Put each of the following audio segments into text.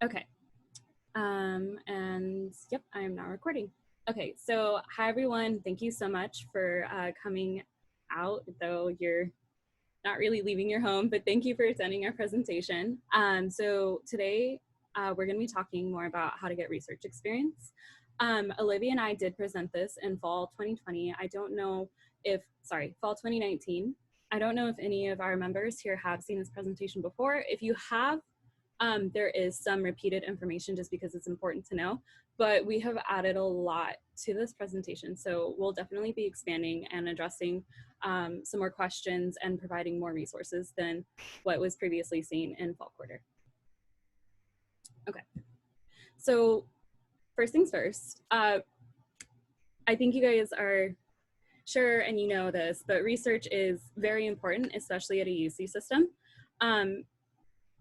Okay. And yep, I am now recording. Okay, so hi everyone. Thank you so much for coming out, though you're not really leaving your home, but thank you for attending our presentation. So today we're going to be talking more about how to get research experience. Olivia and I did present this in fall 2020. I don't know if, sorry, fall 2019. I don't know if any of our members here have seen this presentation before. If you have, there is some repeated information just because it's important to know, but we have added a lot to this presentation. So we'll definitely be expanding and addressing some more questions and providing more resources than what was previously seen in fall quarter. Okay, so first things first, I think you guys are sure and you know this, but research is very important, especially at a UC system.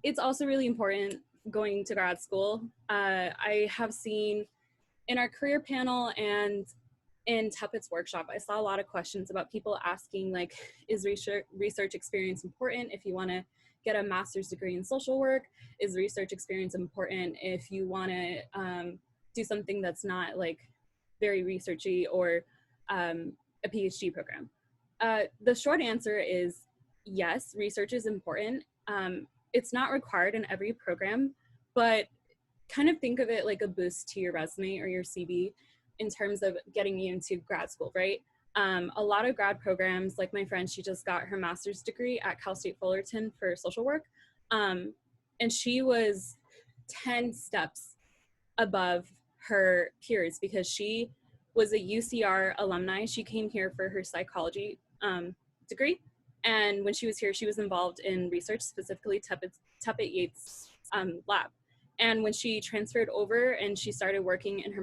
It's also really important going to grad school. I have seen in our career panel and in Tepet's workshop, I saw a lot of questions about people asking, like, is research experience important if you want to get a master's degree in social work? Is research experience important if you want to do something that's not like very researchy or a PhD program? The short answer is yes, research is important. It's not required in every program, but kind of think of it like a boost to your resume or your CV in terms of getting you into grad school, right? A lot of grad programs, like my friend, she just got her master's degree at Cal State Fullerton for social work. And she was 10 steps above her peers because she was a UCR alumni. She came here for her psychology degree. And when she was here, she was involved in research, specifically Tepet Yates' lab. And when she transferred over and she started working in her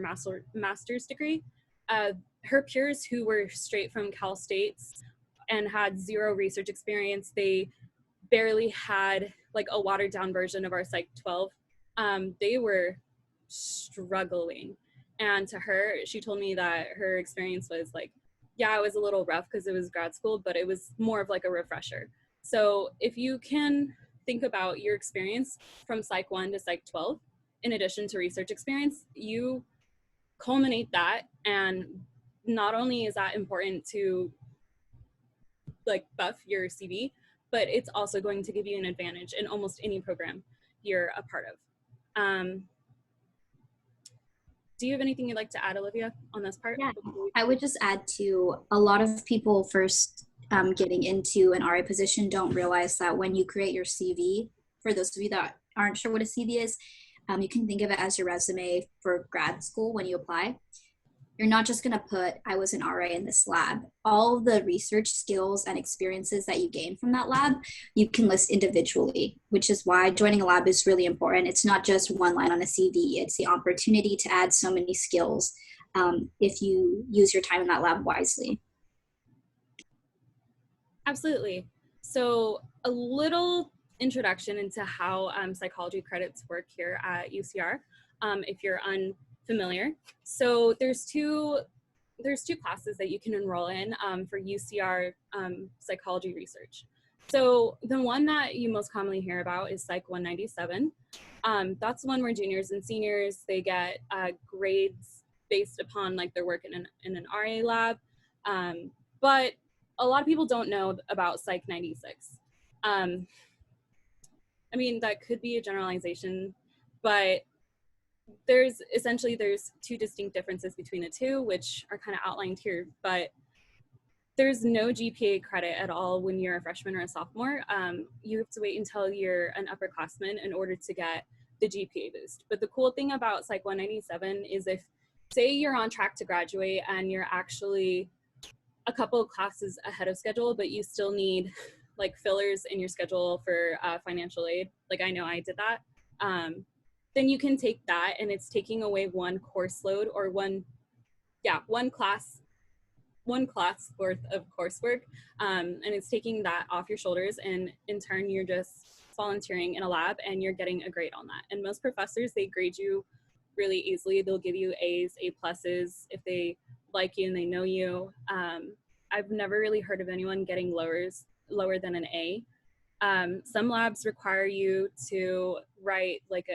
master's degree, her peers who were straight from Cal States and had zero research experience, they barely had like a watered down version of our Psych 12. They were struggling. And to her, she told me that her experience was like, yeah, it was a little rough because it was grad school, but it was more of like a refresher. So if you can think about your experience from Psych 1 to Psych 12, in addition to research experience, you culminate that. And not only is that important to like buff your CV, but it's also going to give you an advantage in almost any program you're a part of. Do you have anything you'd like to add, Olivia, on this part? Yeah, I would just add to a lot of people first getting into an RA position don't realize that when you create your CV, for those of you that aren't sure what a CV is, you can think of it as your resume for grad school when you apply. You're not just going to put, I was an RA in this lab. All the research skills and experiences that you gain from that lab, you can list individually, which is why joining a lab is really important. It's not just one line on a CV, it's the opportunity to add so many skills if you use your time in that lab wisely. Absolutely. So a little introduction into how psychology credits work here at UCR, if you're unfamiliar. So there's two classes that you can enroll in for UCR psychology research. So the one that you most commonly hear about is Psych 197. That's the one where juniors and seniors, they get grades based upon like their work in an RA lab. But a lot of people don't know about Psych 96. I mean, that could be a generalization, but there's two distinct differences between the two, which are kind of outlined here, but there's no GPA credit at all when you're a freshman or a sophomore. You have to wait until you're an upperclassman in order to get the GPA boost. But the cool thing about Psych 197 is if, say you're on track to graduate and you're actually a couple of classes ahead of schedule, but you still need like fillers in your schedule for financial aid, like I know I did that, then you can take that and it's taking away one course load or one class worth of coursework, and it's taking that off your shoulders, and in turn you're just volunteering in a lab and you're getting a grade on that. And most professors, they grade you really easily. They'll give you A's, A pluses if they like you and they know you. I've never really heard of anyone getting lower than an A. Some labs require you to write like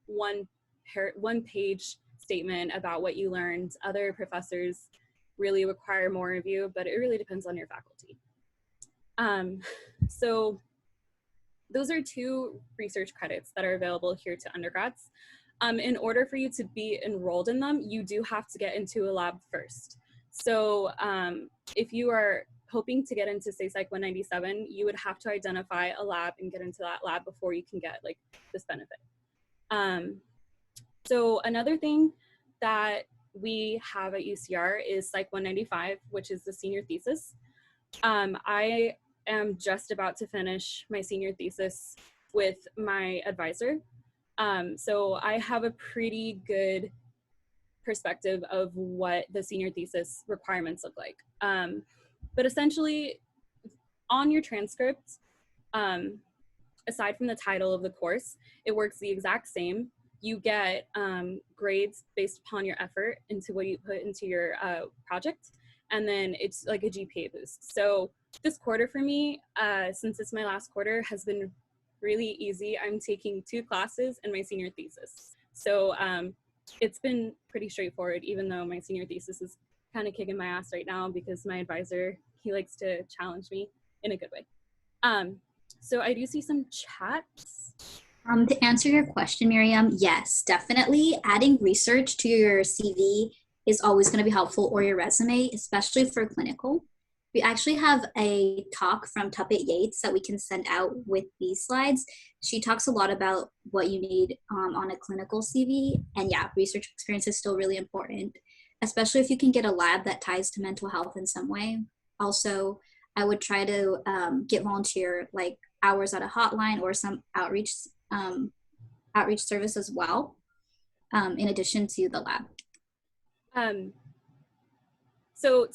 one page statement about what you learned. Other professors really require more of you, but it really depends on your faculty. So those are 2 research credits that are available here to undergrads. In order for you to be enrolled in them, you do have to get into a lab first. So if you are hoping to get into, say, Psych 197, you would have to identify a lab and get into that lab before you can get like this benefit. So another thing that we have at UCR is Psych 195, which is the senior thesis. I am just about to finish my senior thesis with my advisor. So I have a pretty good perspective of what the senior thesis requirements look like. But essentially, on your transcript, aside from the title of the course, it works the exact same. You get grades based upon your effort into what you put into your project, and then it's like a GPA boost. So this quarter for me, since it's my last quarter, has been really easy. I'm taking 2 classes in my senior thesis. So it's been pretty straightforward, even though my senior thesis is kind of kicking my ass right now because my advisor, he likes to challenge me in a good way. So I do see some chats. To answer your question, Miriam, yes, definitely adding research to your CV is always going to be helpful, or your resume, especially for clinical. We actually have a talk from Tuppet Yates that we can send out with these slides. She talks a lot about what you need on a clinical CV. And yeah, research experience is still really important, especially if you can get a lab that ties to mental health in some way. Also, I would try to get volunteer like hours at a hotline or some outreach service as well, in addition to the lab. So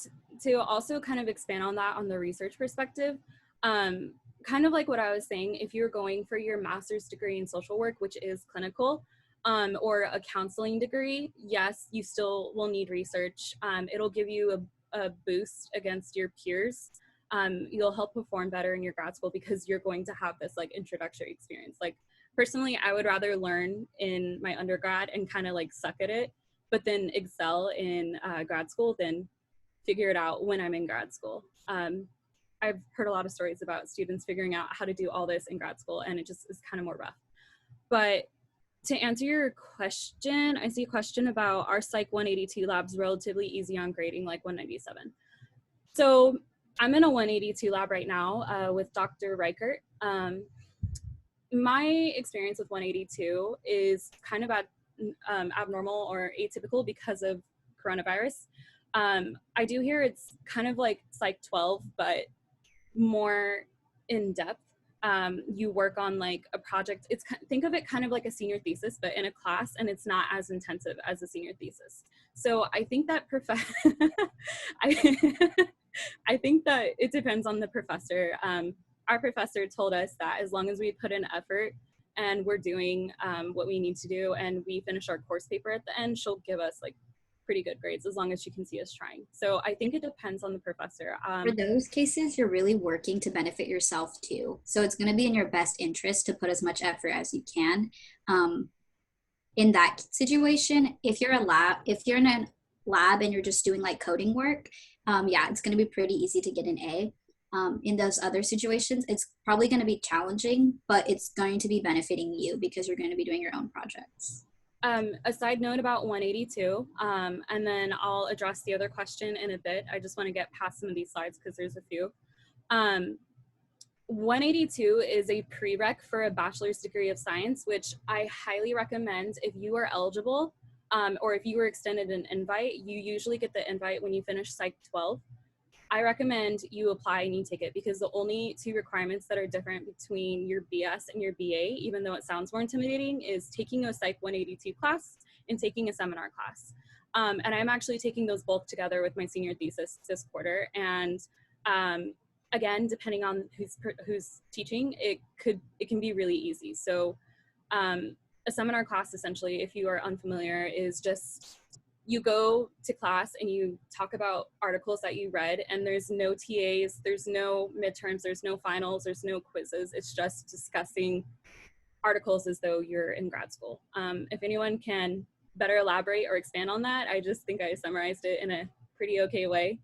to also kind of expand on that on the research perspective, kind of like what I was saying, if you're going for your master's degree in social work, which is clinical, or a counseling degree, yes, you still will need research. It'll give you a boost against your peers. You'll help perform better in your grad school because you're going to have this like introductory experience. Like personally, I would rather learn in my undergrad and kind of like suck at it, but then excel in grad school than figure it out when I'm in grad school. I've heard a lot of stories about students figuring out how to do all this in grad school, and it just is kind of more rough. But to answer your question, I see a question about our Psych 182 labs relatively easy on grading, like 197. So I'm in a 182 lab right now with Dr. Reichert. My experience with 182 is kind of abnormal or atypical because of coronavirus. I do hear it's kind of like Psych 12, but more in depth. You work on like a project. Think of it kind of like a senior thesis, but in a class, and it's not as intensive as a senior thesis. So I think that I think that it depends on the professor. Our professor told us that as long as we put in effort and we're doing what we need to do and we finish our course paper at the end, she'll give us like pretty good grades as long as she can see us trying. So I think it depends on the professor. For those cases, you're really working to benefit yourself too. So it's going to be in your best interest to put as much effort as you can. In that situation, if you're in a lab and you're just doing like coding work, yeah, it's going to be pretty easy to get an A. In those other situations, it's probably going to be challenging, but it's going to be benefiting you because you're going to be doing your own projects. A side note about 182, and then I'll address the other question in a bit. I just want to get past some of these slides because there's a few. 182 is a prereq for a bachelor's degree of science, which I highly recommend if you are eligible, or if you were extended an invite. You usually get the invite when you finish Psych 12. I recommend you apply and you take it because the only 2 requirements that are different between your BS and your BA, even though it sounds more intimidating, is taking a Psych 182 class and taking a seminar class. And I'm actually taking those both together with my senior thesis this quarter. And again, depending on who's teaching, it can be really easy. So a seminar class, essentially, if you are unfamiliar, is just you go to class and you talk about articles that you read, and there's no TAs, there's no midterms, there's no finals, there's no quizzes. It's just discussing articles as though you're in grad school. If anyone can better elaborate or expand on that, I just think I summarized it in a pretty okay way.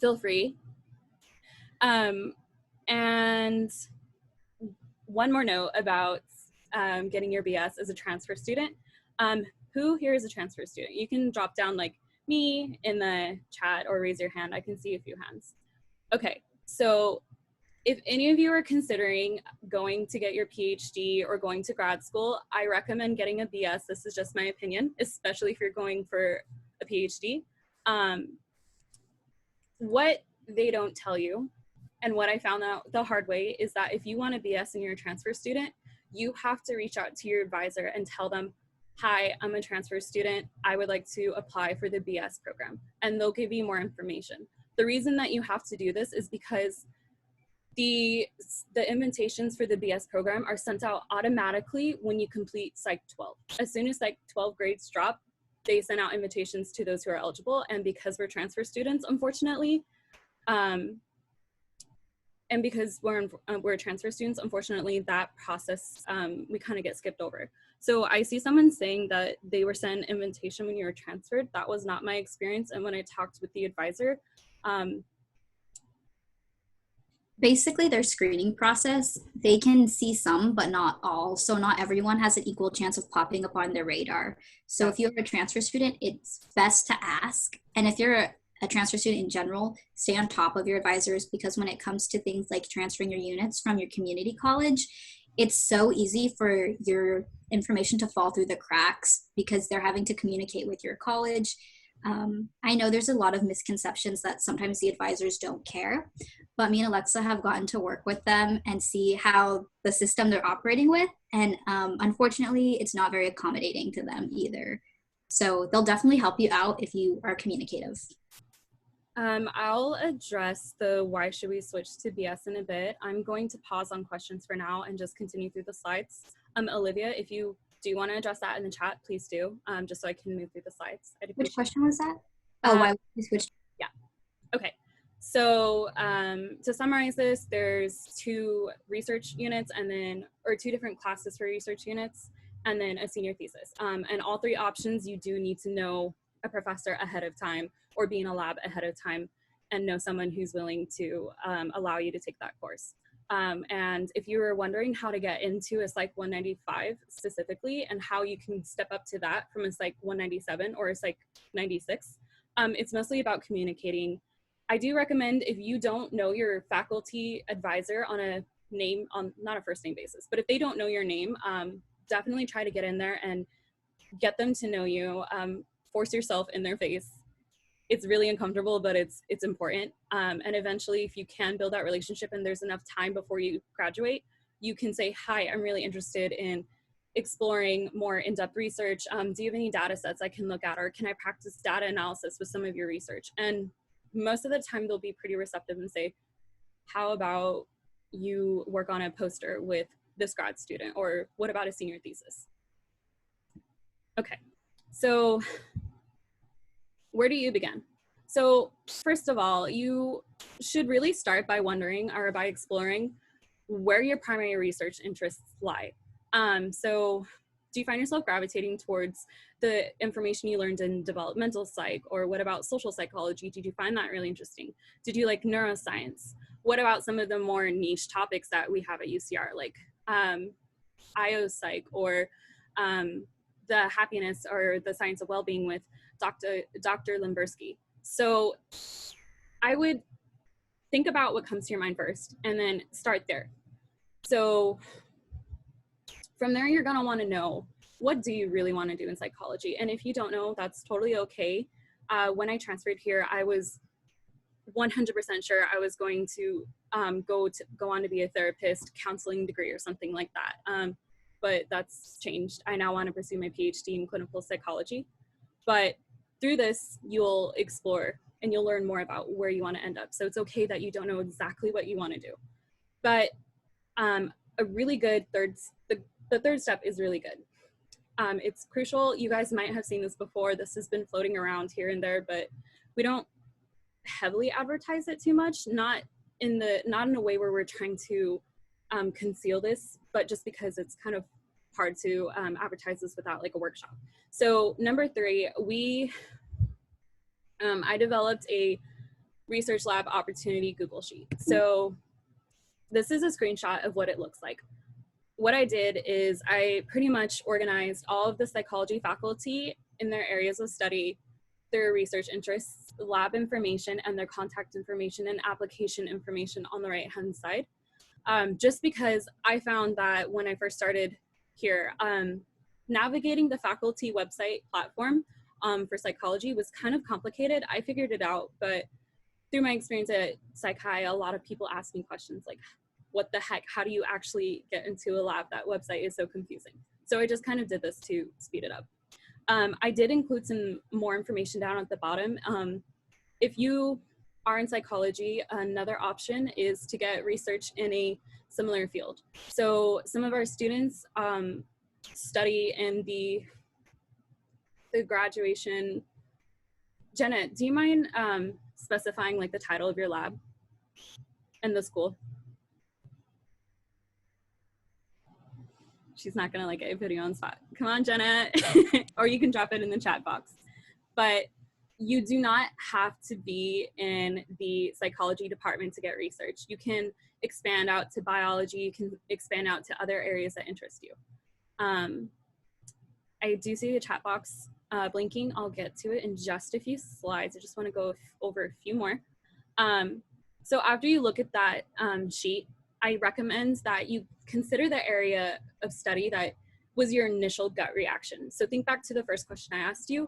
Feel free. And one more note about getting your BS as a transfer student. Who here is a transfer student? You can drop down like me in the chat or raise your hand. I can see a few hands. Okay, so if any of you are considering going to get your PhD or going to grad school, I recommend getting a BS. This is just my opinion, especially if you're going for a PhD. What they don't tell you, and what I found out the hard way, is that if you want a BS and you're a transfer student, you have to reach out to your advisor and tell them, hi, I'm a transfer student. I would like to apply for the BS program. And they'll give you more information. The reason that you have to do this is because the invitations for the BS program are sent out automatically when you complete Psych 12. As soon as Psych 12 grades drop, they send out invitations to those who are eligible. And because we're transfer students, unfortunately, and because we're transfer students, unfortunately, that process, we kind of get skipped over. So I see someone saying that they were sent an invitation when you were transferred. That was not my experience. And when I talked with the advisor, basically their screening process, they can see some but not all, so not everyone has an equal chance of popping up on their radar. So if you're a transfer student, it's best to ask. And if you're a transfer student in general, stay on top of your advisors, because when it comes to things like transferring your units from your community college, it's so easy for your information to fall through the cracks because they're having to communicate with your college. I know there's a lot of misconceptions that sometimes the advisors don't care, but me and Alexa have gotten to work with them and see how the system they're operating with. And unfortunately, it's not very accommodating to them either. So they'll definitely help you out if you are communicative. I'll address the why should we switch to BS in a bit. I'm going to pause on questions for now and just continue through the slides. Olivia, if you do want to address that in the chat, please do, just so I can move through the slides. Which question was that? Oh, why we switched? Yeah. Okay. So to summarize this, there's 2 research units and then, or 2 different classes for research units, and then a senior thesis. And all 3 options, you do need to know a professor ahead of time or be in a lab ahead of time and know someone who's willing to allow you to take that course. And if you were wondering how to get into a Psych 195 specifically and how you can step up to that from a Psych 197 or a Psych 96, it's mostly about communicating. I do recommend, if you don't know your faculty advisor on a name, on not a first name basis, but if they don't know your name, definitely try to get in there and get them to know you. Force yourself in their face. It's really uncomfortable, but it's important. And eventually, if you can build that relationship and there's enough time before you graduate, you can say, hi, I'm really interested in exploring more in-depth research. Do you have any data sets I can look at, or can I practice data analysis with some of your research? And most of the time they'll be pretty receptive and say, how about you work on a poster with this grad student, or what about a senior thesis? Okay, so where do you begin? So first of all, you should really start by wondering, or by exploring, where your primary research interests lie. So do you find yourself gravitating towards the information you learned in developmental psych, or what about social psychology? Did you find that really interesting? Did you like neuroscience? What about some of the more niche topics that we have at UCR, like IO psych, or the happiness or the science of well-being with Dr. Limbersky? So I would think about what comes to your mind first and then start there. So from there, you're gonna wanna know, what do you really wanna do in psychology? And if you don't know, that's totally okay. When I transferred here, I was 100% sure I was going to go on to be a therapist, counseling degree or something like that. But that's changed. I now want to pursue my PhD in clinical psychology. But through this, you'll explore and you'll learn more about where you want to end up. So it's okay that you don't know exactly what you want to do. But a really good the third step is really good. It's crucial. You guys might have seen this before. This has been floating around here and there, but we don't heavily advertise it too much, not in a way where we're trying to conceal this, but just because it's kind of hard to advertise this without like a workshop. So number 3, I developed a research lab opportunity Google Sheet. So this is a screenshot of what it looks like. What I did is I pretty much organized all of the psychology faculty in their areas of study, their research interests, lab information, and their contact information and application information on the right-hand side. Just because I found that when I first started here, navigating the faculty website platform for psychology was kind of complicated. I figured it out, but through my experience at Psychi, a lot of people ask me questions like, what the heck, how do you actually get into a lab? That website is so confusing. So I just kind of did this to speed it up. I did include some more information down at the bottom. If you are in psychology, another option is to get research in a similar field. So some of our students study in the graduation. Jenna, do you mind specifying like the title of your lab and the school? She's not gonna like get a video on spot. Come on, Jenna, or you can drop it in the chat box. But you do not have to be in the psychology department to get research. You can expand out to biology, you can expand out to other areas that interest you. I do see the chat box blinking. I'll get to it in just a few slides. I just wanna go over a few more. So after you look at that sheet, I recommend that you consider the area of study that was your initial gut reaction. So think back to the first question I asked you.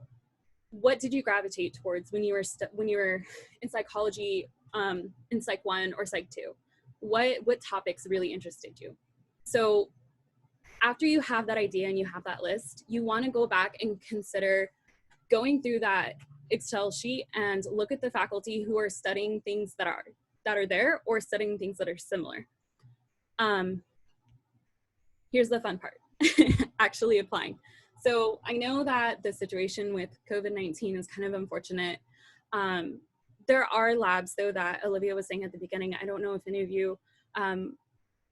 What did you gravitate towards when you were in psychology, in Psych 1 or Psych 2? What topics really interested you? So after you have that idea and you have that list, you want to go back and consider going through that Excel sheet and look at the faculty who are studying things that are there or studying things that are similar. Here's the fun part, actually applying. So I know that the situation with COVID-19 is kind of unfortunate. There are labs though that Olivia was saying at the beginning. I don't know if any of you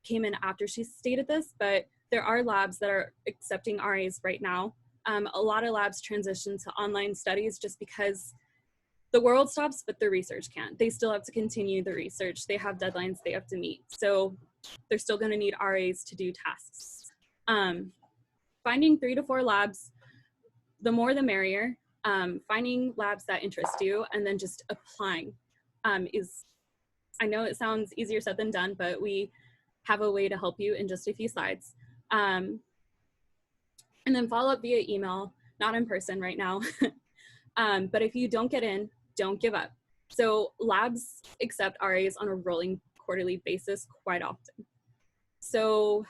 came in after she stated this, but there are labs that are accepting RAs right now. A lot of labs transition to online studies just because the world stops, but the research can't. They still have to continue the research. They have deadlines they have to meet. So they're still gonna need RAs to do tasks. Finding 3 to 4 labs, the more the merrier. Finding labs that interest you and then just applying is, I know it sounds easier said than done, but we have a way to help you in just a few slides. And then follow up via email, not in person right now. But if you don't get in, don't give up. So labs accept RAs on a rolling quarterly basis quite often. So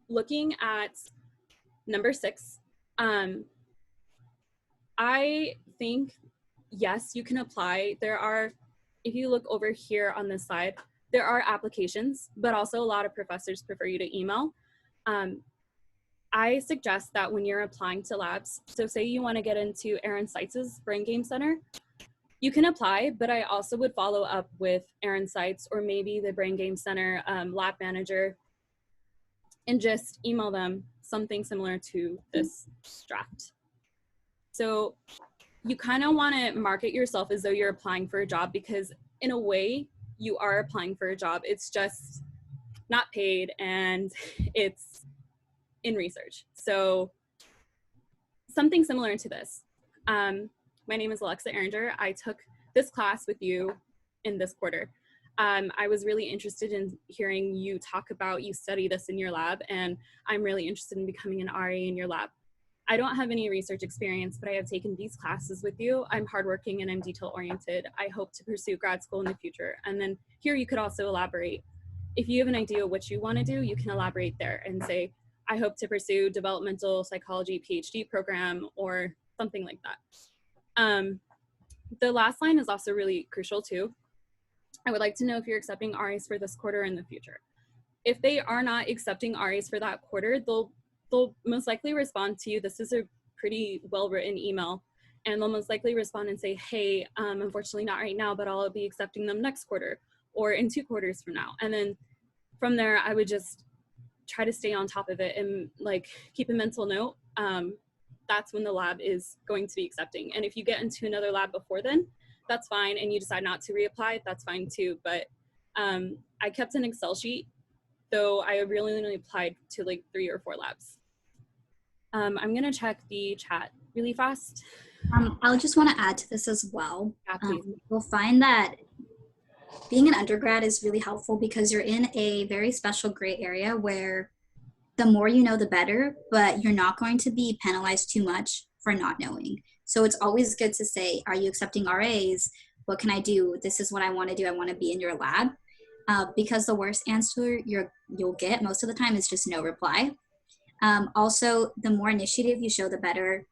looking at number 6, I think, yes, you can apply. There are, if you look over here on this side, there are applications, but also a lot of professors prefer you to email. I suggest that when you're applying to labs, so say you want to get into Aaron Seitz's Brain Game Center, you can apply, but I also would follow up with Aaron Seitz or maybe the Brain Game Center lab manager and just email them something similar to this draft. So you kind of want to market yourself as though you're applying for a job, because in a way you are applying for a job. It's just not paid and it's in research. So something similar to this. My name is Alexa Aringer. I took this class with you in this quarter. I was really interested in hearing you talk about, you study this in your lab, and I'm really interested in becoming an RA in your lab. I don't have any research experience, but I have taken these classes with you. I'm hardworking and I'm detail oriented. I hope to pursue grad school in the future. And then here you could also elaborate. If you have an idea what you want to do, you can elaborate there and say, I hope to pursue developmental psychology PhD program or something like that. The last line is also really crucial too. I would like to know if you're accepting RAs for this quarter in the future. If they are not accepting RAs for that quarter, they'll most likely respond to you. This is a pretty well-written email, and they'll most likely respond and say, hey, unfortunately not right now, but I'll be accepting them next quarter or in 2 quarters from now. And then from there, I would just try to stay on top of it and like keep a mental note. That's when the lab is going to be accepting. And if you get into another lab before then, that's fine. And you decide not to reapply, that's fine too. But I kept an Excel sheet, though I really only applied to like 3 or 4 labs. I'm gonna check the chat really fast. I'll just want to add to this as well. Yeah, please. You'll find that being an undergrad is really helpful because you're in a very special gray area where the more you know, the better, but you're not going to be penalized too much for not knowing. So it's always good to say, are you accepting RAs? What can I do? This is what I want to do. I want to be in your lab. Because the worst answer you'll get most of the time is just no reply. Also, the more initiative you show, the better.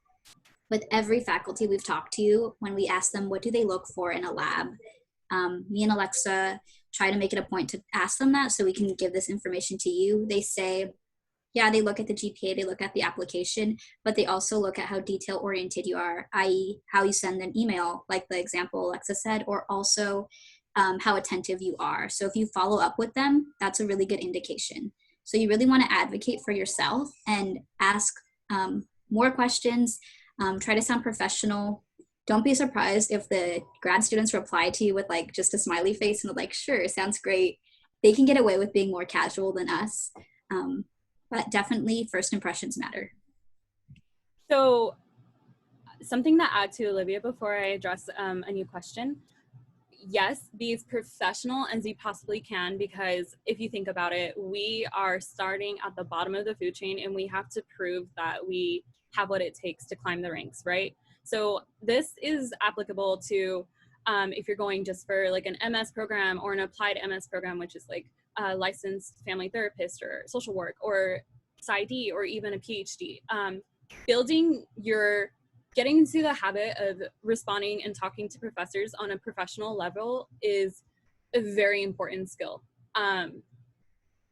With every faculty we've talked to, when we ask them what do they look for in a lab, me and Alexa try to make it a point to ask them that so we can give this information to you. They say, yeah, they look at the GPA, they look at the application, but they also look at how detail oriented you are, i.e. how you send an email, like the example Alexa said, or also how attentive you are. So if you follow up with them, that's a really good indication. So you really want to advocate for yourself and ask more questions, try to sound professional. Don't be surprised if the grad students reply to you with like just a smiley face and like, sure, sounds great. They can get away with being more casual than us. But definitely first impressions matter. So something to add to Olivia before I address a new question. Yes, be as professional as you possibly can, because if you think about it, we are starting at the bottom of the food chain and we have to prove that we have what it takes to climb the ranks, right? So this is applicable to if you're going just for like an MS program or an applied MS program, which is like a licensed family therapist or social work or PsyD or even a PhD. Getting into the habit of responding and talking to professors on a professional level is a very important skill.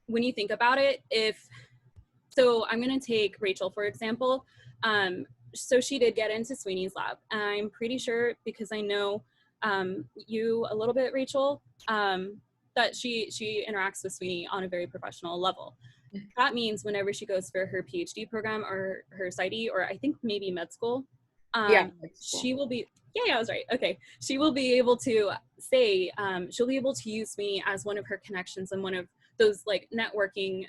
When you think about it, so I'm going to take Rachel, for example. So she did get into Sweeney's lab. I'm pretty sure, because I know you a little bit, Rachel, that she interacts with Sweeney on a very professional level. That means whenever she goes for her PhD program or her PsyD, or I think maybe med school, she will be, I was right. Okay. She will be able to say, she'll be able to use me as one of her connections and one of those like networking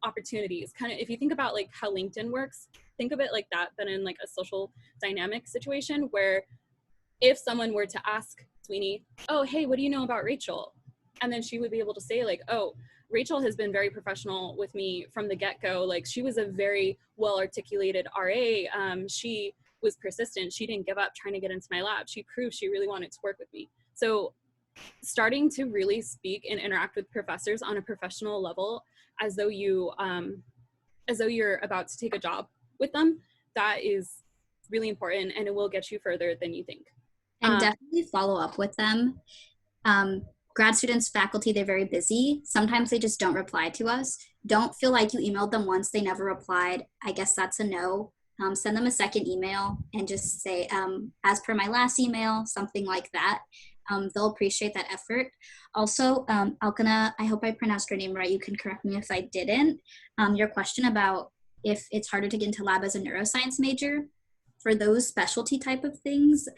opportunities. Kind of, if you think about like how LinkedIn works, think of it like that, but in like a social dynamic situation where if someone were to ask Sweeney, oh, hey, what do you know about Rachel? And then she would be able to say like, oh, Rachel has been very professional with me from the get-go. Like she was a very well-articulated RA. She was persistent. She didn't give up trying to get into my lab. She proved she really wanted to work with me. So starting to really speak and interact with professors on a professional level as though you're about to take a job with them, that is really important, and it will get you further than you think. And definitely follow up with them. Grad students, faculty, they're very busy. Sometimes they just don't reply to us. Don't feel like you emailed them once, they never replied. I guess that's a no. Send them a second email and just say, as per my last email, something like that. They'll appreciate that effort. Also, Alkana, I hope I pronounced your name right. You can correct me if I didn't. Your question about if it's harder to get into lab as a neuroscience major, for those specialty type of things,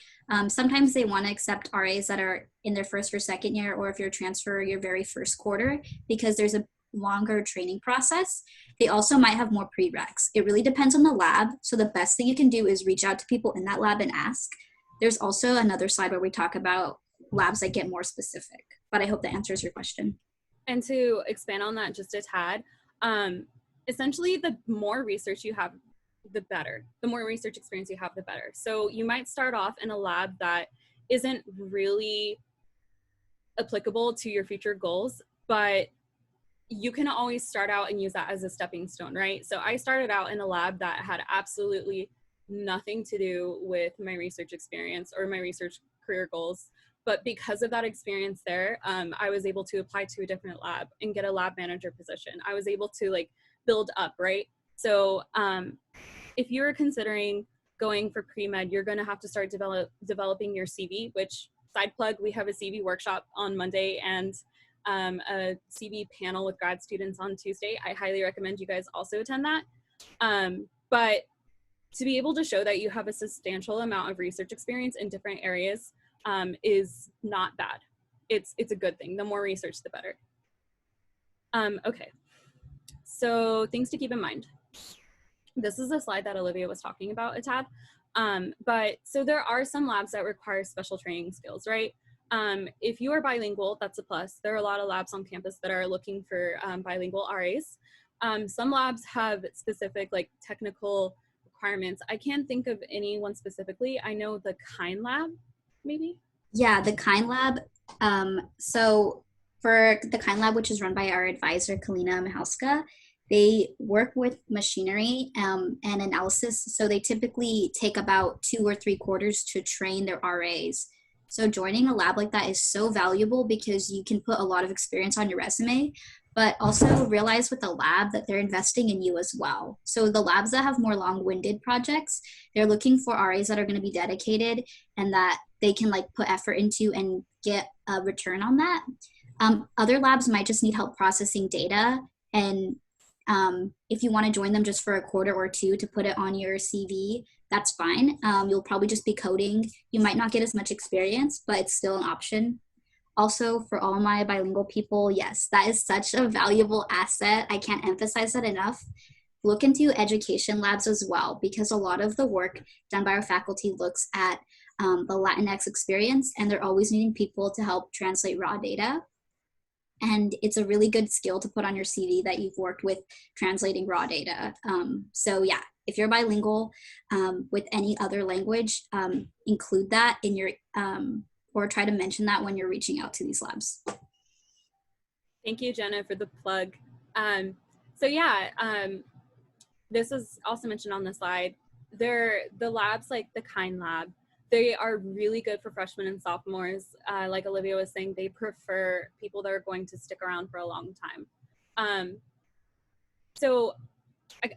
sometimes they want to accept RAs that are in their first or second year, or if you're a transfer, your very first quarter, because there's a longer training process. They also might have more prereqs. It really depends on the lab. So the best thing you can do is reach out to people in that lab and ask. There's also another slide where we talk about labs that get more specific, but I hope that answers your question. And to expand on that just a tad, essentially the more research you have, the better. The more research experience you have, the better. So you might start off in a lab that isn't really applicable to your future goals, but you can always start out and use that as a stepping stone, right? So I started out in a lab that had absolutely nothing to do with my research experience or my research career goals. But because of that experience there, I was able to apply to a different lab and get a lab manager position. I was able to like build up, right? So if you're considering going for pre-med, you're gonna have to start developing your CV, which, side plug, we have a CV workshop on Monday, and a CV panel with grad students on Tuesday. I highly recommend you guys also attend that. But to be able to show that you have a substantial amount of research experience in different areas is not bad. It's a good thing. The more research, the better. Okay, so things to keep in mind. This is a slide that Olivia was talking about a tad. But so there are some labs that require special training skills, right? If you are bilingual, that's a plus. There are a lot of labs on campus that are looking for bilingual RAs. Some labs have specific like technical requirements. I can't think of anyone specifically. I know the Kind Lab, maybe? Yeah, the Kind Lab. So for the Kind Lab, which is run by our advisor, Kalina Mihalska, they work with machinery and analysis. So they typically take about 2 or 3 quarters to train their RAs. So joining a lab like that is so valuable because you can put a lot of experience on your resume, but also realize with the lab that they're investing in you as well. So the labs that have more long-winded projects, they're looking for RAs that are going to be dedicated and that they can like put effort into and get a return on that. Other labs might just need help processing data, and if you want to join them just for a quarter or 2 to put it on your CV, that's fine. You'll probably just be coding. You might not get as much experience, but it's still an option. Also, for all my bilingual people, yes, that is such a valuable asset. I can't emphasize that enough. Look into education labs as well, because a lot of the work done by our faculty looks at the Latinx experience, and they're always needing people to help translate raw data. And it's a really good skill to put on your CV that you've worked with translating raw data. So yeah, if you're bilingual with any other language, include that in your, or try to mention that when you're reaching out to these labs. Thank you, Jenna, for the plug. So yeah, this is also mentioned on the slide. The labs like the Kind Lab, they are really good for freshmen and sophomores. Like Olivia was saying, they prefer people that are going to stick around for a long time. So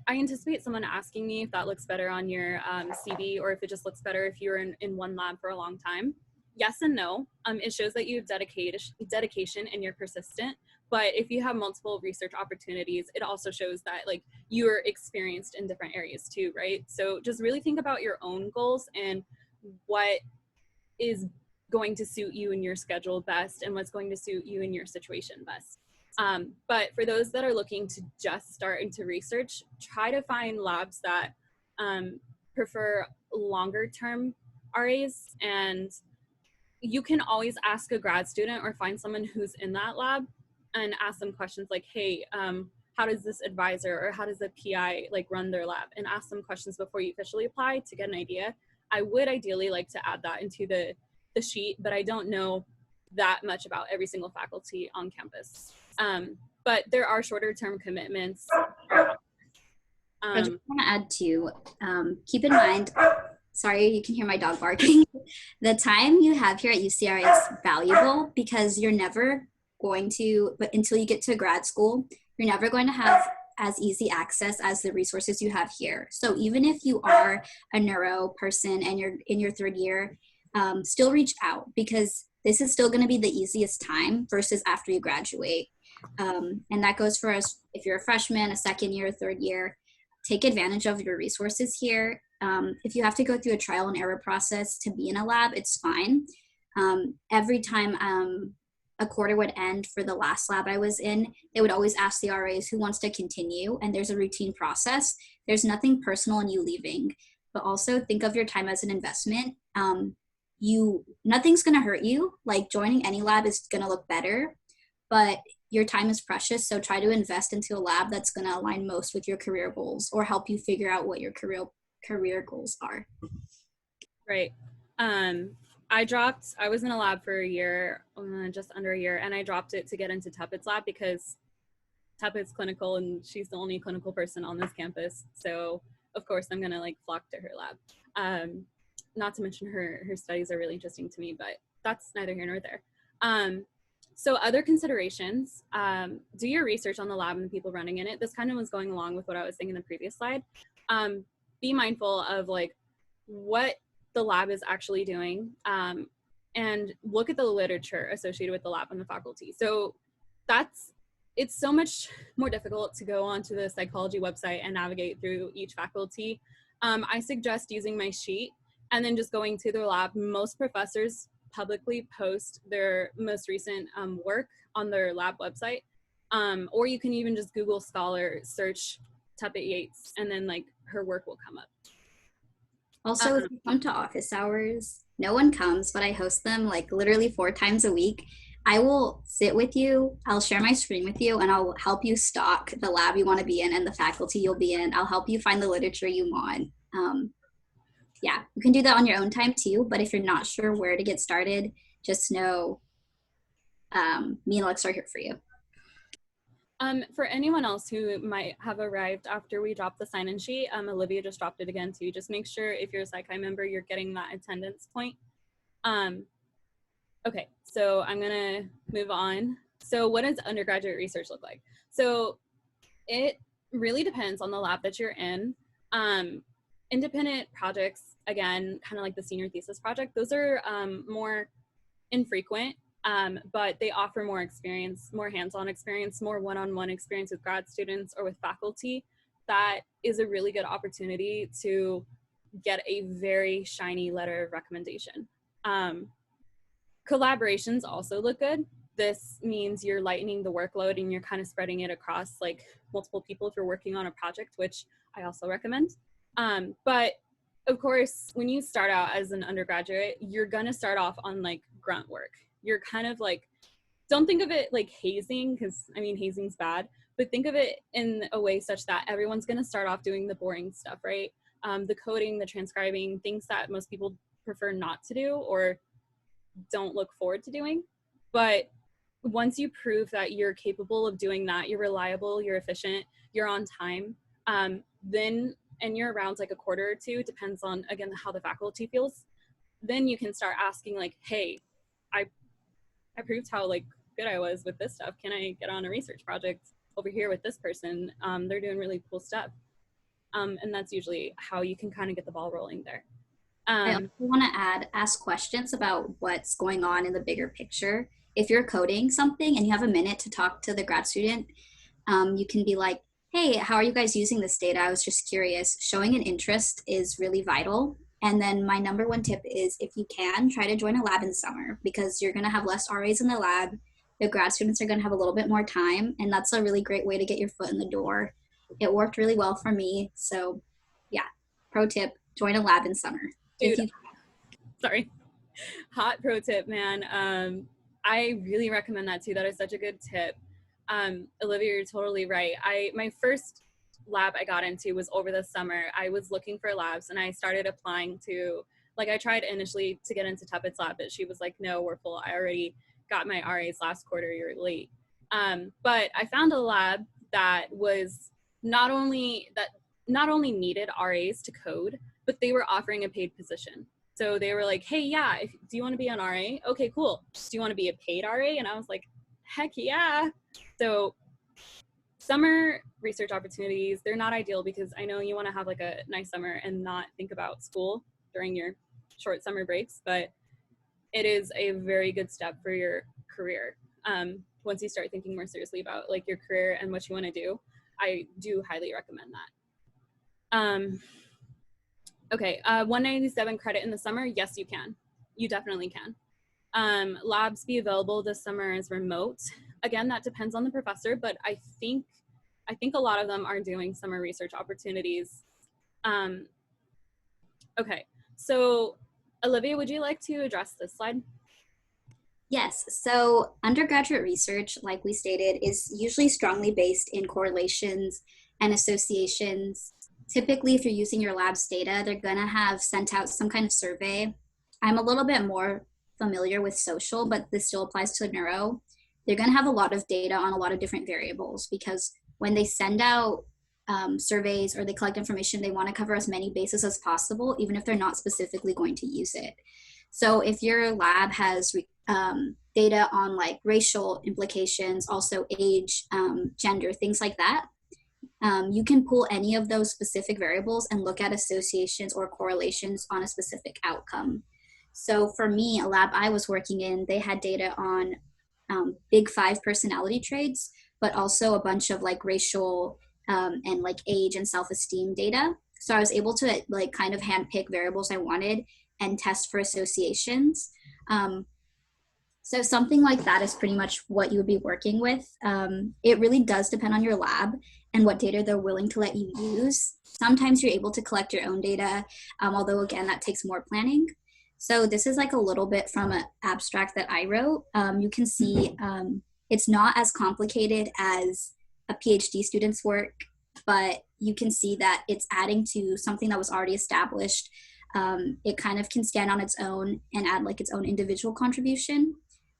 I anticipate someone asking me if that looks better on your CV, or if it just looks better if you're in one lab for a long time. Yes and no. It shows that you have dedication and you're persistent. But if you have multiple research opportunities, it also shows that like you're experienced in different areas too, right? So just really think about your own goals and what is going to suit you in your schedule best and what's going to suit you in your situation best. But for those that are looking to just start into research, try to find labs that prefer longer term RAs, and you can always ask a grad student or find someone who's in that lab and ask them questions like, hey, how does this advisor or how does the PI like run their lab, and ask them questions before you officially apply to get an idea. I would ideally like to add that into the sheet, but I don't know that much about every single faculty on campus. But there are shorter term commitments. I just want to add too, keep in mind, sorry, you can hear my dog barking. The time you have here at UCR is valuable because you're never going to, but until you get to grad school, you're never going to have as easy access as the resources you have here. So even if you are a neuro person and you're in your 3rd year, still reach out, because this is still going to be the easiest time versus after you graduate. And that goes for us if you're a freshman, a 2nd year, 3rd year. Take advantage of your resources here. If you have to go through a trial and error process to be in a lab, it's fine. Every time a quarter would end for the last lab I was in, they would always ask the RAs who wants to continue, and there's a routine process. There's nothing personal in you leaving, but also think of your time as an investment. Nothing's gonna hurt you. Like joining any lab is gonna look better, but your time is precious, so try to invest into a lab that's gonna align most with your career goals or help you figure out what your career goals are. Right. I was in a lab for a year, just under a year, and I dropped it to get into Tepet's lab because Tepet's clinical and she's the only clinical person on this campus. So of course I'm gonna like flock to her lab. Not to mention her studies are really interesting to me, but that's neither here nor there. So other considerations, do your research on the lab and the people running in it. This kind of was going along with what I was saying in the previous slide. Be mindful of like what the lab is actually doing, and look at the literature associated with the lab and the faculty. So it's so much more difficult to go onto the psychology website and navigate through each faculty. I suggest using my sheet and then just going to their lab. Most professors publicly post their most recent work on their lab website. Or you can even just Google Scholar, search Tuppet Yates, and then like her work will come up. Also, if you come to office hours, no one comes, but I host them like literally 4 times a week. I will sit with you, I'll share my screen with you, and I'll help you stock the lab you want to be in and the faculty you'll be in. I'll help you find the literature you want. Yeah, you can do that on your own time too, but if you're not sure where to get started, just know me and Alex are here for you. For anyone else who might have arrived after we dropped the sign-in sheet, Olivia just dropped it again too. Just make sure if you're a Psych member, you're getting that attendance point. Okay, so I'm gonna move on. So what does undergraduate research look like? So it really depends on the lab that you're in. Independent projects, again, kind of like the senior thesis project, those are more infrequent, but they offer more experience, more hands-on experience, more one-on-one experience with grad students or with faculty. That is a really good opportunity to get a very shiny letter of recommendation. Collaborations also look good. This means you're lightening the workload and you're kind of spreading it across like multiple people if you're working on a project, which I also recommend. But of course, when you start out as an undergraduate, you're gonna start off on like grunt work. You're kind of like, don't think of it like hazing, because I mean, hazing's bad, but think of it in a way such that everyone's gonna start off doing the boring stuff, right? The coding, the transcribing, things that most people prefer not to do or don't look forward to doing. But once you prove that you're capable of doing that, you're reliable, you're efficient, you're on time, then, and you're around like a quarter or two, depends on, again, how the faculty feels, then you can start asking like, hey, I proved how like good I was with this stuff. Can I get on a research project over here with this person? They're doing really cool stuff. And that's usually how you can kind of get the ball rolling there. I also want to ask questions about what's going on in the bigger picture. If you're coding something and you have a minute to talk to the grad student, you can be like, hey, how are you guys using this data? I was just curious. Showing an interest is really vital. And then my number one tip is if you can, try to join a lab in summer because you're going to have less RAs in the lab. The grad students are going to have a little bit more time. And that's a really great way to get your foot in the door. It worked really well for me. So yeah, pro tip, join a lab in summer. Dude, sorry. Hot pro tip, man. I really recommend that too. That is such a good tip. Olivia, you're totally right. My first lab I got into was over the summer. I was looking for labs and I started applying to, like I tried initially to get into Tuppet's lab, but she was like, no, we're full. I already got my RAs last quarter, you're late. But I found a lab that was not only needed RAs to code, but they were offering a paid position. So they were like, hey, yeah, do you want to be an RA? Okay, cool. Do you want to be a paid RA? And I was like, heck yeah. So summer research opportunities, they're not ideal because I know you want to have like a nice summer and not think about school during your short summer breaks, but it is a very good step for your career. Once you start thinking more seriously about like your career and what you want to do, I do highly recommend that. Okay, 197 credit in the summer. Yes, you can. You definitely can. Labs be available this summer as remote. Again, that depends on the professor, but I think a lot of them are doing summer research opportunities. Okay, so Olivia, would you like to address this slide? Yes, so undergraduate research, like we stated, is usually strongly based in correlations and associations. Typically, if you're using your lab's data, they're going to have sent out some kind of survey. I'm a little bit more familiar with social, but this still applies to neuro. They're going to have a lot of data on a lot of different variables because when they send out surveys or they collect information, they want to cover as many bases as possible, even if they're not specifically going to use it. So if your lab has data on like racial implications, also age, gender, things like that, you can pull any of those specific variables and look at associations or correlations on a specific outcome. So for me, a lab I was working in, they had data on big five personality traits, but also a bunch of like racial and like age and self-esteem data. So I was able to like kind of handpick variables I wanted and test for associations. So something like that is pretty much what you would be working with. It really does depend on your lab and what data they're willing to let you use. Sometimes you're able to collect your own data, although again, that takes more planning. So this is like a little bit from an abstract that I wrote. You can see it's not as complicated as a PhD student's work, but you can see that it's adding to something that was already established. It kind of can stand on its own and add like its own individual contribution.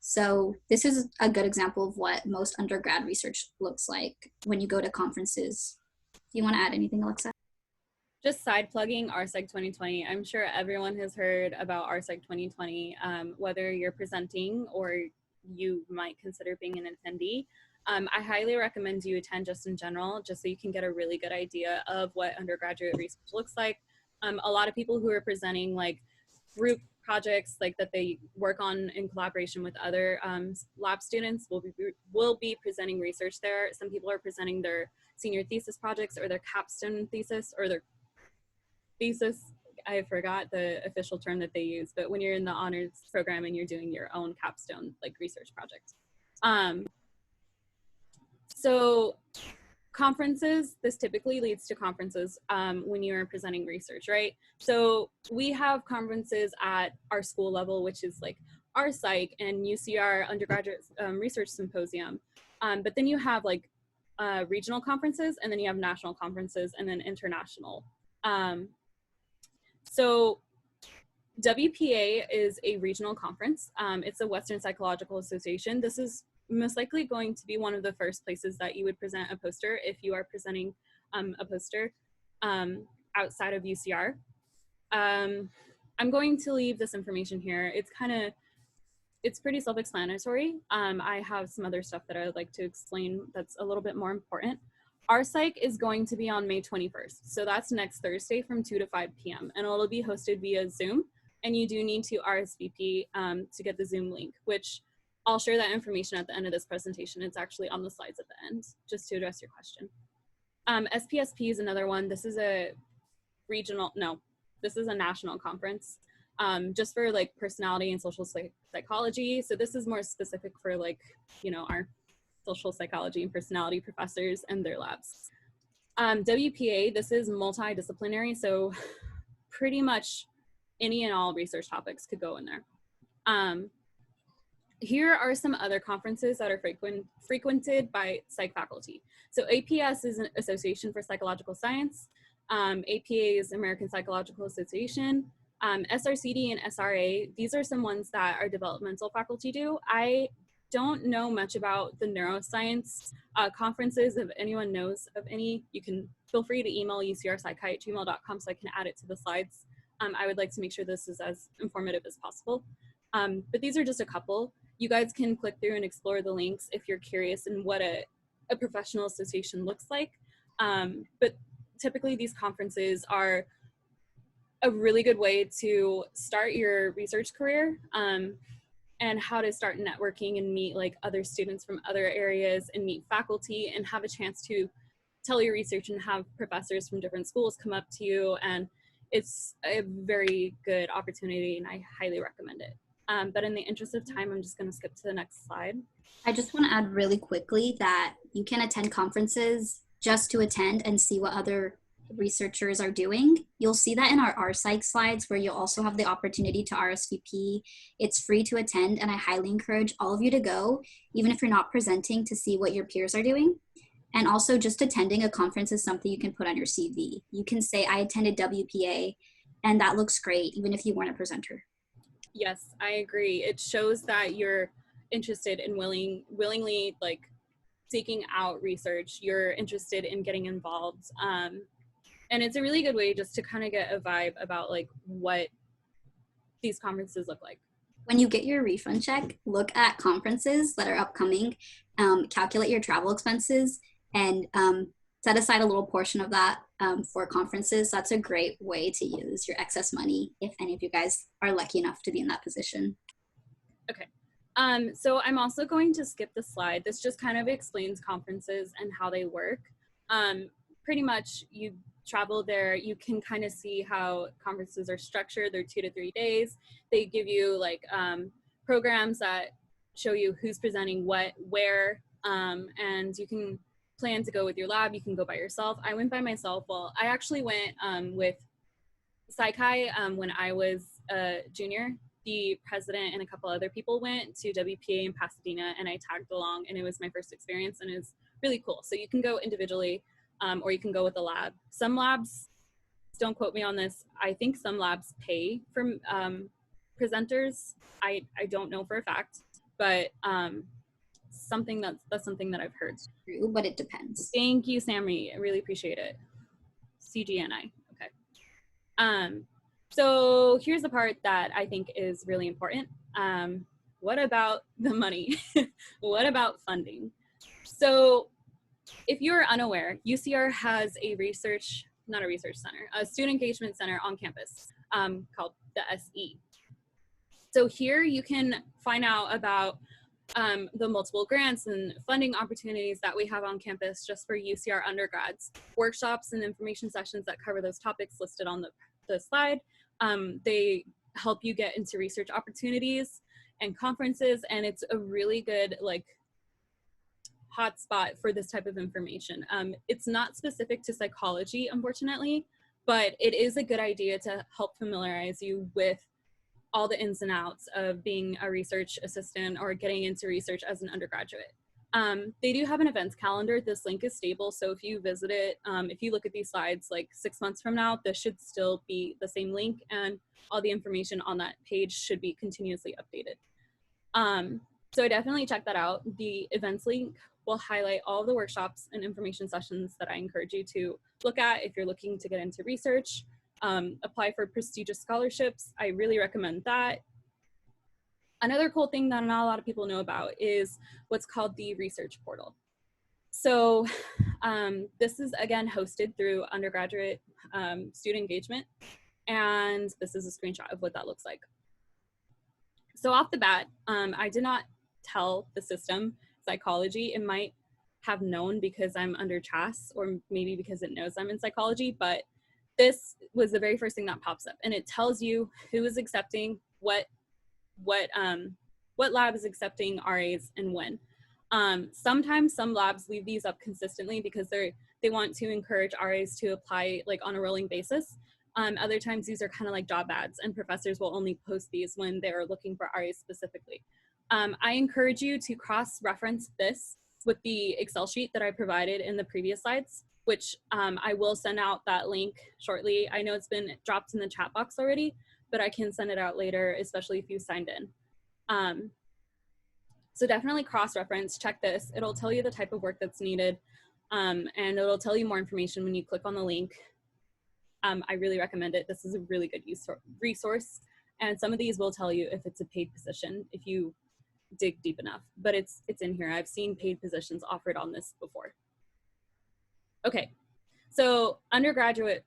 So this is a good example of what most undergrad research looks like when you go to conferences. Do you want to add anything, Alexa? Just side plugging RSEG 2020. I'm sure everyone has heard about RSEG 2020, whether you're presenting or you might consider being an attendee. I highly recommend you attend just in general, just so you can get a really good idea of what undergraduate research looks like. A lot of people who are presenting like group projects like that they work on in collaboration with other lab students will be presenting research there. Some people are presenting their senior thesis projects or their capstone thesis or their thesis. I forgot the official term that they use, but when you're in the honors program and you're doing your own capstone like research project. So conferences, this typically leads to conferences when you're presenting research, right? So we have conferences at our school level, which is like our psych and UCR undergraduate research symposium. But then you have like regional conferences, and then you have national conferences, and then international. So WPA is a regional conference. It's a Western Psychological Association. This is most likely going to be one of the first places that you would present a poster if you are presenting a poster outside of UCR. I'm going to leave this information here. It's pretty self-explanatory. I have some other stuff that I would like to explain that's a little bit more important. Our psych is going to be on May 21st. So that's next Thursday from 2 to 5 p.m. And it'll be hosted via Zoom. And you do need to RSVP to get the Zoom link, which I'll share that information at the end of this presentation. It's actually on the slides at the end, just to address your question. SPSP is another one. This is a this is a national conference just for like personality and social psychology. So this is more specific for like, you know, our social psychology and personality professors and their labs. WPA, this is multidisciplinary. So pretty much any and all research topics could go in there. Here are some other conferences that are frequented by psych faculty. So APS is an Association for Psychological Science. APA is American Psychological Association. SRCD and SRA, these are some ones that our developmental faculty do. I don't know much about the neuroscience conferences. If anyone knows of any, you can feel free to email ucrpsychi@gmail.com so I can add it to the slides. I would like to make sure this is as informative as possible. But these are just a couple. You guys can click through and explore the links if you're curious in what a professional association looks like. But typically these conferences are a really good way to start your research career and how to start networking and meet like other students from other areas and meet faculty and have a chance to tell your research and have professors from different schools come up to you. And it's a very good opportunity and I highly recommend it. But in the interest of time, I'm just going to skip to the next slide. I just want to add really quickly that you can attend conferences just to attend and see what other researchers are doing. You'll see that in our RPsych slides where you'll also have the opportunity to RSVP. It's free to attend and I highly encourage all of you to go, even if you're not presenting, to see what your peers are doing. And also just attending a conference is something you can put on your CV. You can say, I attended WPA, and that looks great, even if you weren't a presenter. Yes, I agree. It shows that you're interested in willingly like seeking out research. You're interested in getting involved. And it's a really good way just to kind of get a vibe about like what these conferences look like. When you get your refund check, look at conferences that are upcoming, calculate your travel expenses, and set aside a little portion of that for conferences. That's a great way to use your excess money if any of you guys are lucky enough to be in that position. Okay, So I'm also going to skip the slide. This just kind of explains conferences and how they work. Pretty much you travel there, you can kind of see how conferences are structured. They're 2 to 3 days. They give you like programs that show you who's presenting what, where, and you can plan to go with your lab. You can go by yourself. I went by myself. Well, I actually went with Psychi when I was a junior. The president and a couple other people went to WPA in Pasadena, and I tagged along, and it was my first experience, and it was really cool. So you can go individually, or you can go with a lab. Some labs, don't quote me on this, I think some labs pay for presenters. I don't know for a fact, but that's something that I've heard. True, but it depends. Thank you, Sammy. I really appreciate it. CGNI. Okay. So here's the part that I think is really important. What about the money? What about funding? So if you're unaware, UCR has a student engagement center on campus called the SE. So here you can find out about the multiple grants and funding opportunities that we have on campus just for UCR undergrads, workshops and information sessions that cover those topics listed on the slide. They help you get into research opportunities and conferences, and it's a really good like hotspot for this type of information. It's not specific to psychology, unfortunately, but it is a good idea to help familiarize you with all the ins and outs of being a research assistant or getting into research as an undergraduate. They do have an events calendar. This link is stable, so if you visit it, if you look at these slides like 6 months from now, this should still be the same link, and all the information on that page should be continuously updated. So I definitely check that out. The events link will highlight all of the workshops and information sessions that I encourage you to look at if you're looking to get into research. Apply for prestigious scholarships. I really recommend that. Another cool thing that not a lot of people know about is what's called the research portal. So this is again hosted through undergraduate student engagement, and this is a screenshot of what that looks like. So off the bat, I did not tell the system psychology. It might have known because I'm under CHAS, or maybe because it knows I'm in psychology, but this was the very first thing that pops up, and it tells you who is accepting what lab is accepting RAs and when. Sometimes some labs leave these up consistently because they want to encourage RAs to apply like on a rolling basis. Other times these are kind of like job ads, and professors will only post these when they're looking for RAs specifically. I encourage you to cross-reference this with the Excel sheet that I provided in the previous slides, which I will send out that link shortly. I know it's been dropped in the chat box already, but I can send it out later, especially if you signed in. So definitely cross-reference, check this. It'll tell you the type of work that's needed, and it'll tell you more information when you click on the link. I really recommend it. This is a really good resource, and some of these will tell you if it's a paid position if you dig deep enough, but it's in here. I've seen paid positions offered on this before. Okay, so undergraduate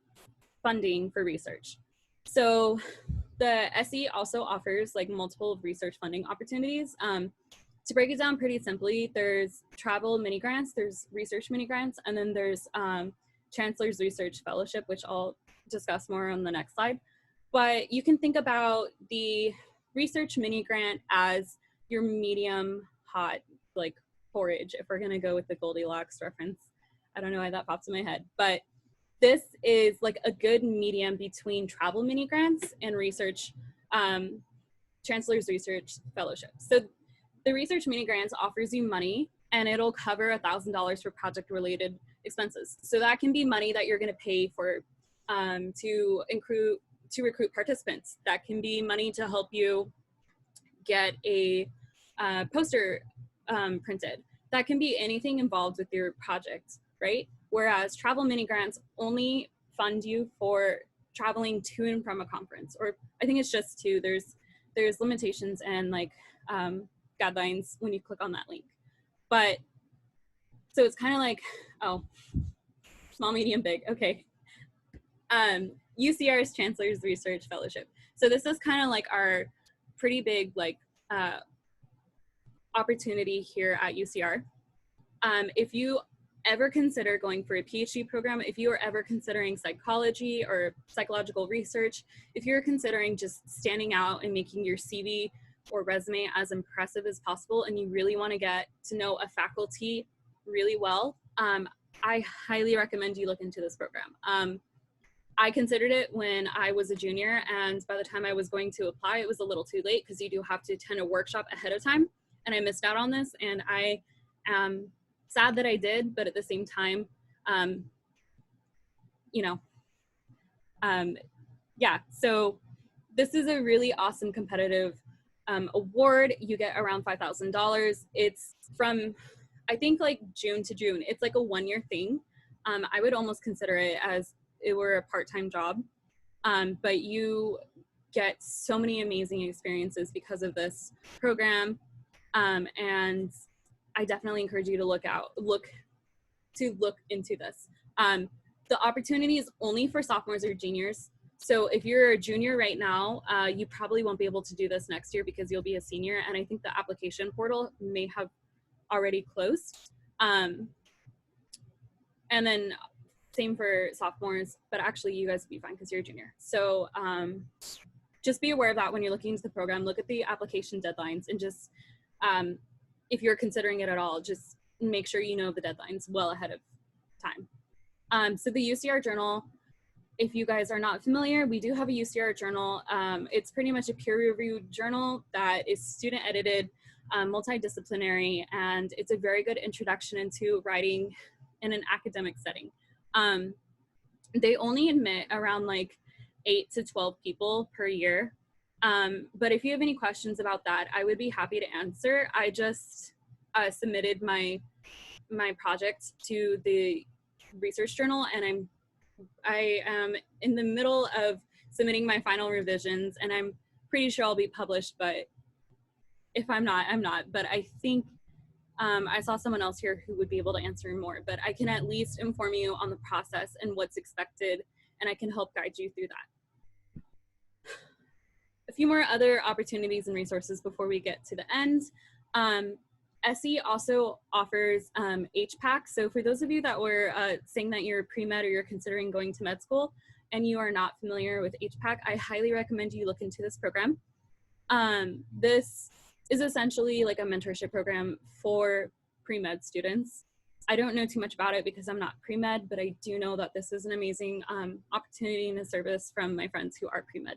funding for research. So the SE also offers like multiple research funding opportunities. To break it down pretty simply, there's travel mini grants, there's research mini grants, and then there's Chancellor's Research Fellowship, which I'll discuss more on the next slide. But you can think about the research mini grant as your medium hot like porridge, if we're gonna go with the Goldilocks reference. I don't know why that pops in my head, but this is like a good medium between travel mini grants and research, Chancellor's Research Fellowship. So the research mini grants offers you money, and it'll cover $1,000 for project related expenses. So that can be money that you're gonna pay for to recruit participants. That can be money to help you get a poster printed. That can be anything involved with your project, right? Whereas travel mini grants only fund you for traveling to and from a conference, or I think it's just to. There's limitations and like guidelines when you click on that link. But so it's kind of like, oh, small, medium, big. Okay. UCR's Chancellor's Research Fellowship. So this is kind of like our pretty big like opportunity here at UCR. If you ever consider going for a PhD program, if you are ever considering psychology or psychological research, if you're considering just standing out and making your CV or resume as impressive as possible, and you really want to get to know a faculty really well, I highly recommend you look into this program. I considered it when I was a junior, and by the time I was going to apply, it was a little too late because you do have to attend a workshop ahead of time, and I missed out on this, and I am sad that I did, but at the same time, you know, yeah, so this is a really awesome competitive award. You get around $5,000. It's from, I think, like June to June. It's like a one-year thing. I would almost consider it as it were a part-time job, but you get so many amazing experiences because of this program, and I definitely encourage you to look into this. The opportunity is only for sophomores or juniors. So if you're a junior right now, you probably won't be able to do this next year because you'll be a senior. And I think the application portal may have already closed. And then same for sophomores, but actually you guys will be fine because you're a junior. So just be aware of that when you're looking into the program. Look at the application deadlines, and just if you're considering it at all, just make sure you know the deadlines well ahead of time. So the UCR Journal, if you guys are not familiar, we do have a UCR Journal. It's pretty much a peer-reviewed journal that is student-edited, multidisciplinary, and it's a very good introduction into writing in an academic setting. They only admit around like 8 to 12 people per year. But if you have any questions about that, I would be happy to answer. I just submitted my project to the research journal, and I am in the middle of submitting my final revisions, and I'm pretty sure I'll be published, but if I'm not, I'm not. But I think I saw someone else here who would be able to answer more, but I can at least inform you on the process and what's expected, and I can help guide you through that. A few more other opportunities and resources before we get to the end. SE also offers HPAC. So for those of you that were saying that you're pre-med or you're considering going to med school and you are not familiar with HPAC, I highly recommend you look into this program. This is essentially like a mentorship program for pre-med students. I don't know too much about it because I'm not pre-med, but I do know that this is an amazing opportunity and a service from my friends who are pre-med.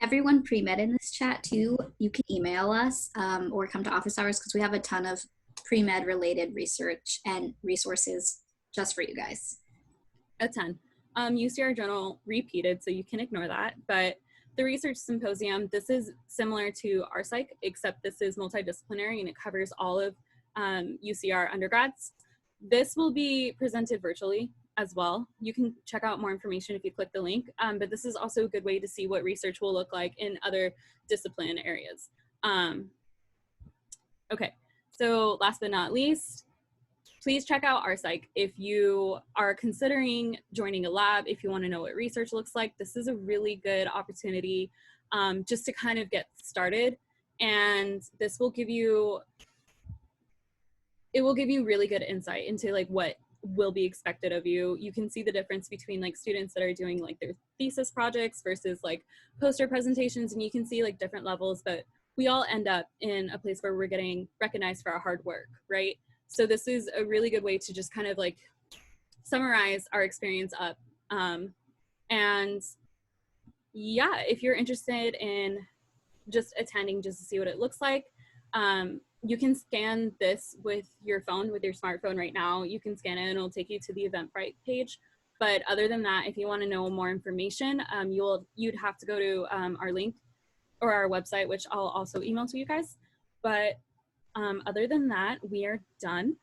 Everyone pre-med in this chat too, you can email us or come to office hours because we have a ton of pre-med related research and resources just for you guys. A ton. UCR Journal repeated, so you can ignore that, but the research symposium, this is similar to our psych, except this is multidisciplinary and it covers all of UCR undergrads. This will be presented virtually as well. You can check out more information if you click the link, but this is also a good way to see what research will look like in other discipline areas. Okay, so last but not least, please check out our psych. If you are considering joining a lab, if you want to know what research looks like, this is a really good opportunity just to kind of get started. And this will give you, it will give you really good insight into like what will be expected of you. You can see the difference between like students that are doing like their thesis projects versus like poster presentations, and you can see like different levels, but we all end up in a place where we're getting recognized for our hard work, right? So this is a really good way to just kind of like summarize our experience up. And yeah, if you're interested in just attending just to see what it looks like, you can scan this with your phone, with your smartphone right now. You can scan it and it'll take you to the Eventbrite page. But other than that, if you want to know more information, you'd have to go to our link or our website, which I'll also email to you guys. But other than that, we are done.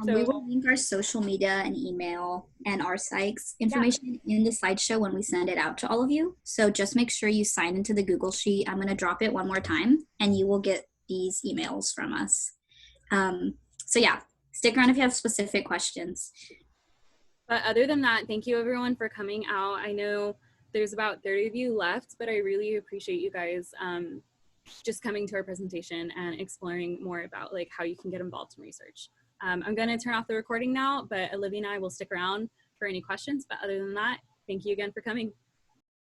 We will link our social media and email and our psych's information in the slideshow when we send it out to all of you. So just make sure you sign into the Google Sheet. I'm going to drop it one more time and you will get these emails from us. So yeah, stick around if you have specific questions. But other than that, thank you everyone for coming out. I know there's about 30 of you left, but I really appreciate you guys just coming to our presentation and exploring more about like how you can get involved in research. I'm going to turn off the recording now, but Olivia and I will stick around for any questions. But other than that, thank you again for coming.